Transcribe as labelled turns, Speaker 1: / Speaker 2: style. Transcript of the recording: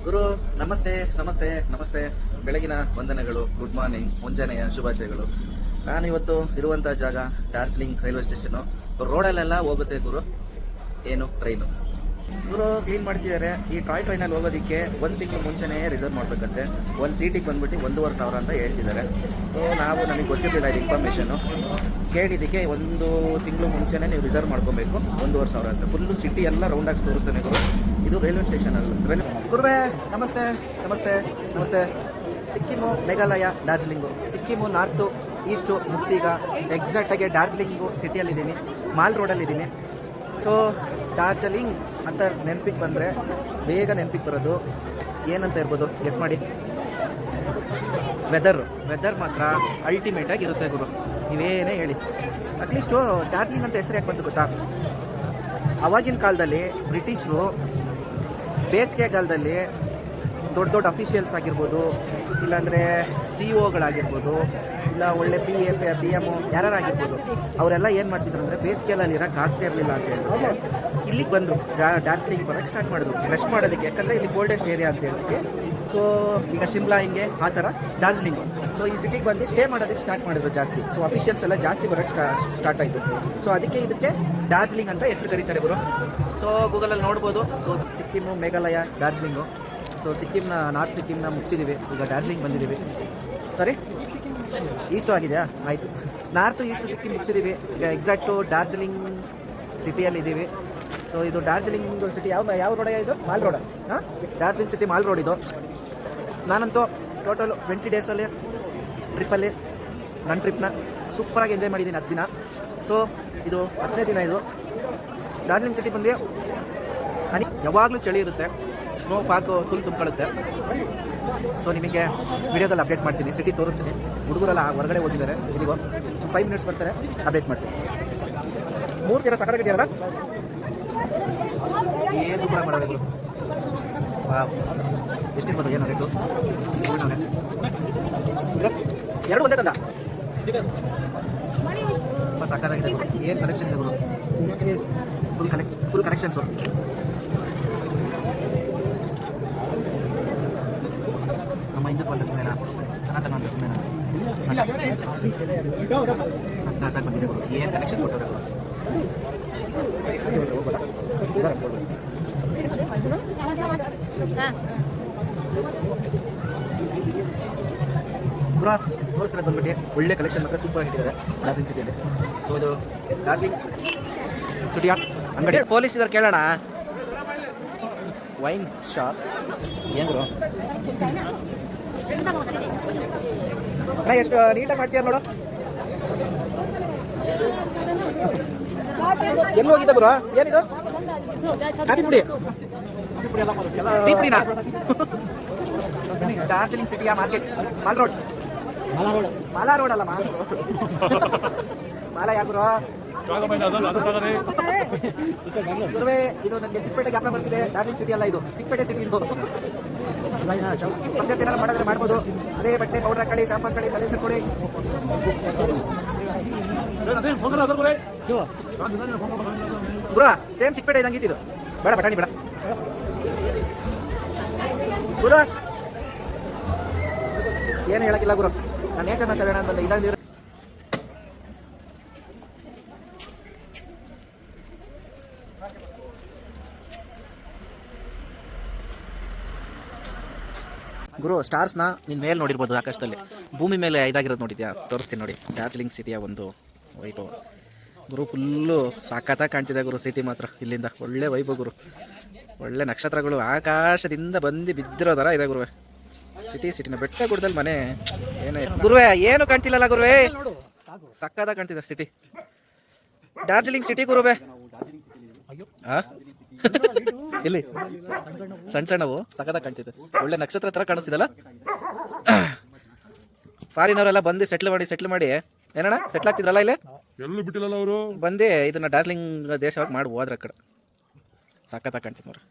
Speaker 1: ಗುರು ನಮಸ್ತೆ ನಮಸ್ತೆ ನಮಸ್ತೆ. ಬೆಳಗಿನ ವಂದನೆಗಳು, ಗುಡ್ ಮಾರ್ನಿಂಗ್, ಮುಂಜಾನೆಯ ಶುಭಾಶಯಗಳು. ನಾನು ಇವತ್ತು ಇರುವಂಥ ಜಾಗ ಡಾರ್ಜಿಲಿಂಗ್ ರೈಲ್ವೆ ಸ್ಟೇಷನು. ರೋಡಲ್ಲೆಲ್ಲ ಹೋಗುತ್ತೆ ಗುರು, ಏನು ಟ್ರೈನು ಗುರು ಕ್ಲೀನ್ ಮಾಡ್ತಿದ್ದಾರೆ. ಈ ಟಾಯ್ ಟ್ರೈನಲ್ಲಿ ಹೋಗೋದಕ್ಕೆ 1 ತಿಂಗಳು ಮುಂಚೆನೇ ರಿಸರ್ವ್ ಮಾಡಬೇಕಂತೆ. ಒಂದು ಸೀಟಿಗೆ ಬಂದ್ಬಿಟ್ಟು 1,500 ಅಂತ ಹೇಳ್ತಿದ್ದಾರೆ. ನಮಗೆ ಗೊತ್ತಿರಲಿಲ್ಲ ಇದು ಇನ್ಫಾರ್ಮೇಷನು. ಕೇಳಿದ್ದಕ್ಕೆ 1 ತಿಂಗಳು ಮುಂಚೆನೇ ನೀವು ರಿಸರ್ವ್ ಮಾಡ್ಕೊಬೇಕು, 1,500 ಅಂತ. ಫುಲ್ಲು ಸಿಟಿ ಎಲ್ಲ ರೌಂಡಾಗಿ ತೋರಿಸ್ತಾನೆ ಗುರು. ಇದು ರೈಲ್ವೆ ಸ್ಟೇಷನ್ ಅಲ್ಲ. ಗುರುವೇ ನಮಸ್ತೆ ನಮಸ್ತೆ ನಮಸ್ತೆ. ಸಿಕ್ಕಿಮು, ಮೇಘಾಲಯ, ಡಾರ್ಜಿಲಿಂಗು. ಸಿಕ್ಕಿಮು ನಾರ್ತು, ಈಸ್ಟು ಮುಗಿಸೀಗ ಎಕ್ಸಾಕ್ಟಾಗಿ ಡಾರ್ಜಿಲಿಂಗು ಸಿಟಿಯಲ್ಲಿದ್ದೀನಿ, ಮಾಲ್ ರೋಡಲ್ಲಿದ್ದೀನಿ. ಸೊ ಡಾರ್ಜಿಲಿಂಗ್ ಅಂತ ನೆನಪಿಗೆ ಬಂದರೆ ಬೇಗ ನೆನಪಿಗೆ ಬರೋದು ಏನಂತ ಇರ್ಬೋದು, ಗೆಸ್ ಮಾಡಿ. ವೆದರ್ ಮಾತ್ರ ಅಲ್ಟಿಮೇಟಾಗಿ ಇರುತ್ತೆ ಗುರು, ನೀವೇನೇ ಹೇಳಿ. ಅಟ್ಲೀಸ್ಟು ಡಾರ್ಜಿಲಿಂಗ್ ಅಂತ ಹೆಸರು ಯಾಕೆ ಬಂತು ಗೊತ್ತಾ? ಆವಾಗಿನ ಕಾಲದಲ್ಲಿ ಬ್ರಿಟಿಷರು ಬೇಸಿಗೆಗಾಲದಲ್ಲಿ ದೊಡ್ಡ ದೊಡ್ಡ ಅಫಿಷಿಯಲ್ಸ್ ಆಗಿರ್ಬೋದು, ಇಲ್ಲಾಂದರೆ CEO ಗಳಾಗಿರ್ಬೋದು, ಇಲ್ಲ ಒಳ್ಳೆ PM ಯಾರಾಗಿರ್ಬೋದು, ಅವರೆಲ್ಲ ಏನು ಮಾಡ್ತಿದ್ರು ಅಂದರೆ ಬೇಸಿಗೆಯಲ್ಲಿ ಇರೋಕ್ಕೆ ಆಗ್ತಾ ಇರಲಿಲ್ಲ ಅಂತ ಹೇಳ್ಬಿಟ್ಟು ಇಲ್ಲಿಗೆ ಬಂದರು. ಡಾರ್ಜಿಲಿಂಗ್ ಬರೋಕ್ಕೆ ಸ್ಟಾರ್ಟ್ ಮಾಡಿದ್ರು ರೆಸ್ಟ್ ಮಾಡೋದಕ್ಕೆ, ಯಾಕಂದರೆ ಇಲ್ಲಿ ಕೋಲ್ಡೆಸ್ಟ್ ಏರಿಯಾ ಅಂತ ಹೇಳ್ಬಿಟ್ಟು. ಸೊ ಈಗ ಶಿಮ್ಲಾ ಹಿಂಗೆ ಆ ಥರ ಡಾರ್ಜಿಲಿಂಗು. ಸೊ ಈ ಸಿಟಿಗೆ ಬಂದು ಸ್ಟೇ ಮಾಡೋದಕ್ಕೆ ಸ್ಟಾರ್ಟ್ ಮಾಡಿದ್ರು ಜಾಸ್ತಿ. ಸೊ ಅಫಿಷಿಯಲ್ಸ್ ಎಲ್ಲ ಜಾಸ್ತಿ ಬರೋಕ್ಕೆ ಸ್ಟಾರ್ಟ್ ಆಯಿತು. ಸೊ ಅದಕ್ಕೆ ಇದಕ್ಕೆ ಡಾರ್ಜಿಲಿಂಗ್ ಅಂತ ಹೆಸರು ಕರೀತಾರೆ ಗುರು. ಸೊ ಗೂಗಲಲ್ಲಿ ನೋಡ್ಬೋದು. ಸೊ ಸಿಕ್ಕಿಮು, ಮೇಘಾಲಯ, ಡಾರ್ಜಿಲಿಂಗು. ಸೊ ಸಿಕ್ಕಿಮ್ನ ನಾರ್ತ್ ಸಿಕ್ಕಿಮ್ನ ಮುಗಿಸಿದ್ದೀವಿ, ಈಗ ಡಾರ್ಜಿಲಿಂಗ್ ಬಂದಿದ್ದೀವಿ. ಸರಿ, ಈಸ್ಟು ಆಗಿದೆಯಾ? ಆಯಿತು. ನಾರ್ತು ಈಸ್ಟ್ ಸಿಕ್ಕಿಮ್ ಮುಗಿಸಿದ್ದೀವಿ, ಈಗ ಎಕ್ಸಾಕ್ಟು ಡಾರ್ಜಿಲಿಂಗ್ ಸಿಟಿಯಲ್ಲಿದ್ದೀವಿ. ಸೊ ಇದು ಡಾರ್ಜಿಲಿಂಗ್ ಸಿಟಿ ಯಾವ ರೋಡ ಇದು? Mall road. ಹಾಂ, ಡಾರ್ಜಿಲಿಂಗ್ ಸಿಟಿ ಮಾಲ್ ರೋಡ್ ಇದು. ನಾನಂತೂ ಟೋಟಲ್ 20 ಡೇಸಲ್ಲಿ ಟ್ರಿಪ್ಪಲ್ಲಿ ನನ್ನ ಟ್ರಿಪ್ನ ಸೂಪರಾಗಿ ಎಂಜಾಯ್ ಮಾಡಿದ್ದೀನಿ 10 ದಿನ. ಸೊ ಇದು 10ನೇ ದಿನ. ಇದು ಡಾರ್ಜಿಲಿಂಗ್ ಸಿಟಿ ಬಂದು ಯಾವಾಗಲೂ ಚಳಿ ಇರುತ್ತೆ, ಸ್ನೋ ಪಾರ್ಕು ಫುಲ್ ತುಂಬಿಕೊಳ್ಳುತ್ತೆ. ಸೊ ನಿಮಗೆ ವಿಡಿಯೋದಲ್ಲಿ ಅಪ್ಡೇಟ್ ಮಾಡ್ತೀನಿ, ಸಿಟಿ ತೋರಿಸ್ತೀನಿ. ಹುಡುಗರೆಲ್ಲ ಹೊರಗಡೆ ಹೋಗಿದ್ದಾರೆ, ಇಲ್ಲಿಗೋ 5 ಮಿನಿಟ್ಸ್ ಬರ್ತಾರೆ, ಅಪ್ಡೇಟ್ ಮಾಡ್ತೀನಿ. 3 ಜನ ಸಕ್ಕತ್ತಾಗಿದೆಯಲ್ಲ, ಏನು ಸೂಪರಾಗಿ ಮಾಡೋದು. ಎಷ್ಟಿರ್ಬೋದು, ಏನು ರೇಟು? 2 ಒಂದೇ ತಂದ ತುಂಬ ಸಕ್ಕತ್ತಾಗಿದೆ. ಏನು ಕಲೆಕ್ಷನ್ ಇದೆ ಗುರು, ಫುಲ್ ಕಲೆಕ್ಷನ್ಸು. ನಮ್ಮ ಹಿಂದೂ ಬಂದ ಸುಮ್ಮನೆ ಸನಾತನ ಅಂತ ಸುಮ್ಮನೆ ಸಕ್ಕತ್ತಾಗಿ ಬಂದಿದೆ ಗುರು. ಏನು ಕಲೆಕ್ಷನ್ ಕೊಟ್ಟವ್ರೆ ಗುರು. ಪುರಾ ತೋರಿಸ್ತಾರೆ ಬಂದ್ಬಿಟ್ಟು. ಒಳ್ಳೆ ಕಲೆಕ್ಷನ್ ಮಾತ್ರ ಸೂಪರ್ ಆಗಿಟ್ಟಿದ್ದಾರೆ ಡಾರ್ಜಿಲಿಂಗ್ ಸಿಟಿಯಲ್ಲಿ. ಸೊ ಇದು ಡಾರ್ಜಿಲಿಂಗ್ ಸ್ಟುಡಿಯೋ ಅಂಗಡಿ. ಪೊಲೀಸ್ ಇದ್ದಾರೆ, ಕೇಳೋಣ. ವೈನ್ ಶಾಪ್ ಹೆಂಗ್ರು ಅಣ್ಣ, ಎಷ್ಟು ನೀಟಾಗಿ ಮಾಡ್ತೀಯ ನೋಡು. ಎಲ್ಲಿ ಹೋಗಿದ್ದ ಗುರು? ಏನಿದು? ಕಾಫಿ ಪುಡಿ, ಟೀ ಪುಡಿನಾ? ಡಾರ್ಜಿಲಿಂಗ್ ಸಿಟಿಯ market, mall road. Mala road ಅಲ್ಲ, ಮಾಲಾ ಯಾಕೆ ಗುರು? ಗುರುವೇ, ಇದು ನನಗೆ ಚಿಕ್ಕಪೇಟೆ ಜ್ಞಾಪನ ಬರ್ತಿದೆ. ಡಾರ್ಜಿಲಿಂಗ್ ಸಿಟಿ ಅಲ್ಲ, ಇದು ಚಿಕ್ಕಪೇಟೆ ಸಿಟಿ. ಇದು ಪರ್ಚೇಸ್ ಏನಾದ್ರು ಮಾಡಿದ್ರೆ ಮಾಡ್ಬೋದು. ಅದೇ ಬಟ್ಟೆ ಪೌಡರ್ ಹಾಕೊಳ್ಳಿ, ಶಾಂಪು ಹಾಕೊಳ್ಳಿ, ತಲೆ ಕೊಡಿ. ಗುರು ಸೇಮ್ ಚಿಕ್ಕಪೇಟೆ ಇದಂಗಿತ್ತು ಇದು. ಬೇಡ ಬಟಾಣಿ ಬೇಡ ಗುರು, ಏನು ಹೇಳಕ್ಕಿಲ್ಲ ಗುರು. ನಾನು ನೇಚರ್ನ ಸೆಳೆಯೋಣ ಅಂತ ಇದಾಗಿರೋ. ಗುರು ಸ್ಟಾರ್ಸ್ನ ನಿನ್ನ ಮೇಲೆ ನೋಡಿರ್ಬೋದು ಆಕಾಶದಲ್ಲಿ, ಭೂಮಿ ಮೇಲೆ ಇದಾಗಿರೋದು ನೋಡಿದ್ಯಾ? ತೋರಿಸ್ತೀನಿ ನೋಡಿ. ಡಾರ್ಜಿಲಿಂಗ್ ಸಿಟಿಯ ಒಂದು ವೈಭವ ಗುರು. ಫುಲ್ಲು ಸಾಕತ್ತಾಗಿ ಕಾಣ್ತಿದೆ ಗುರು ಸಿಟಿ ಮಾತ್ರ. ಇಲ್ಲಿಂದ ಒಳ್ಳೆ ವೈಭವ ಗುರು, ಒಳ್ಳೆ ನಕ್ಷತ್ರಗಳು ಆಕಾಶದಿಂದ ಬಂದು ಬಿದ್ದಿರೋ ಥರ ಇದೆ ಗುರುವೆ. ಸಿಟಿನ ಬೆಟ್ಟ ಗುಡ್ಡದಲ್ಲಿ ಮನೆ ಏನೇ ಗುರುವೆ, ಏನು ಕಾಣ್ತಿಲ್ಲಲ್ಲ ಗುರುವೆ, ಸಕ್ಕತ್ತಾಗಿ ಕಾಣ್ತಿದೆ ಸಿಟಿ. ಡಾರ್ಜಿಲಿಂಗ್ ಸಿಟಿ ಗುರುವೆ. ಇಲ್ಲಿ ಸಣ್ಣ ಸಣ್ಣವು ಸಕ್ಕತ್ತಾಗಿ ಕಾಣ್ತಿದೆ, ಒಳ್ಳೆ ನಕ್ಷತ್ರ ಥರ ಕಾಣಿಸ್ತಿದಲ್ಲ. ಫಾರಿನವರೆಲ್ಲ ಬಂದು ಸೆಟ್ಲ್ ಮಾಡಿ ಏನಣ್ಣ ಸೆಟ್ಲ್ ಆಗ್ತಿದ್ರಲ್ಲ ಇಲ್ಲಿ,
Speaker 2: ಎಲ್ಲೂ ಬಿಟ್ಟಿಲ್ಲ ಅವರು.
Speaker 1: ಬಂದು ಇದನ್ನ ಡಾರ್ಜಿಲಿಂಗ್ ದೇಶವಾಗಿ ಮಾಡಿ ಹೋದ್ರ ಕಡೆ. ಸಕ್ಕತ್ತಾಗಿ ಕಾಣ್ತಿದ್ ನೋಡ್ರಿ.